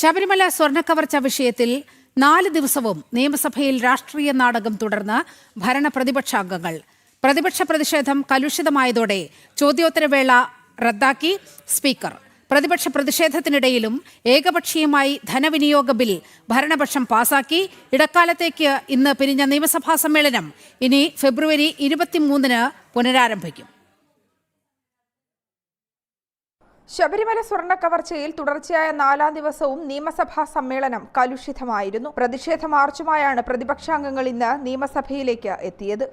ശബരിമല സ്വർണ്ണക്കവർച്ച വിഷയത്തിൽ 4 ദിവസവും നിയമസഭയിൽ രാഷ്ട്രീയ നാടകം തുടർന്ന് ഭരണ പ്രതിപക്ഷാംഗങ്ങൾ. പ്രതിപക്ഷ പ്രതിഷേധം കലുഷിതമായതോടെ ചോദ്യോത്തരവേള റദ്ദാക്കി സ്പീക്കർ. പ്രതിപക്ഷ പ്രതിഷേധത്തിനിടയിലും ഏകപക്ഷീയമായി ധനവിനിയോഗ ബിൽ ഭരണപക്ഷം പാസാക്കി. ഇടക്കാലത്തേക്ക് ഇന്ന് പിരിഞ്ഞ നിയമസഭാ സമ്മേളനം ഇനി ഫെബ്രുവരി 23-ന് പുനരാരംഭിക്കും. ശബരിമല സ്വർണ്ണ കവർച്ചയിൽ തുടർച്ചയായ 4-ാം ദിവസവും നിയമസഭാ സമ്മേളനം കലുഷിതമായിരുന്നു. പ്രതിഷേധ മാർച്ചുമായാണ് പ്രതിപക്ഷാംഗങ്ങൾ ഇന്ന് നിയമസഭയിലേക്ക് എത്തിയത്.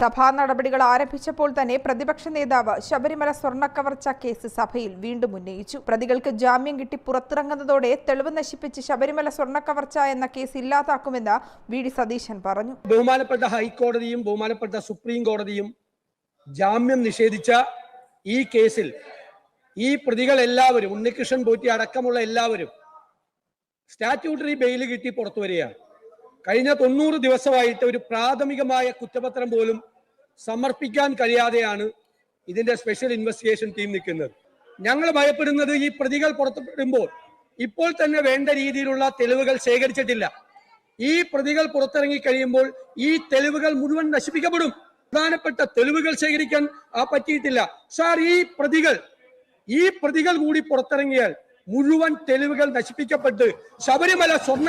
സഭാ നടപടികൾ ആരംഭിച്ചപ്പോൾ തന്നെ പ്രതിപക്ഷ നേതാവ് ശബരിമല സ്വർണ്ണ കവർച്ച കേസ് സഭയിൽ വീണ്ടും ഉന്നയിച്ചു. പ്രതികൾക്ക് ജാമ്യം കിട്ടി പുറത്തിറങ്ങുന്നതോടെ തെളിവ് നശിപ്പിച്ച് ശബരിമല സ്വർണ്ണ കവർച്ച എന്ന കേസ് ഇല്ലാതാക്കുമെന്ന് വി.ഡി. സതീശൻ പറഞ്ഞു. ബഹുമാനപ്പെട്ട ഹൈക്കോടതിയും ബഹുമാനപ്പെട്ട സുപ്രീം കോടതിയും ജാമ്യം നിഷേധിച്ച ഈ കേസിൽ ഈ പ്രതികൾ എല്ലാവരും, ഉണ്ണികൃഷ്ണൻ പോറ്റി അടക്കമുള്ള എല്ലാവരും സ്റ്റാറ്റ്യൂട്ടറി ബെയിൽ കിട്ടി പുറത്തു വരികയാണ്. കഴിഞ്ഞ 90 ദിവസമായിട്ട് ഒരു പ്രാഥമികമായ കുറ്റപത്രം പോലും സമർപ്പിക്കാൻ കഴിയാതെയാണ് ഇതിന്റെ സ്പെഷ്യൽ ഇൻവെസ്റ്റിഗേഷൻ ടീം നിൽക്കുന്നത്. ഞങ്ങൾ ഭയപ്പെടുന്നത് ഈ പ്രതികൾ പുറത്തുവിടുമ്പോൾ ഇപ്പോൾ തന്നെ വേണ്ട രീതിയിലുള്ള തെളിവുകൾ ശേഖരിച്ചിട്ടില്ല. ഈ പ്രതികൾ പുറത്തിറങ്ങി കഴിയുമ്പോൾ ഈ തെളിവുകൾ മുഴുവൻ നശിപ്പിക്കപ്പെടും. പ്രധാനപ്പെട്ട തെളിവുകൾ ശേഖരിക്കാൻ പറ്റിയിട്ടില്ല. സാർ, ഈ പ്രതികൾ കൂടി പുറത്തിറങ്ങിയാൽ മുഴുവൻ തെളിവുകൾ നശിപ്പിക്കപ്പെട്ട് ശബരിമല സ്വർണ്ണ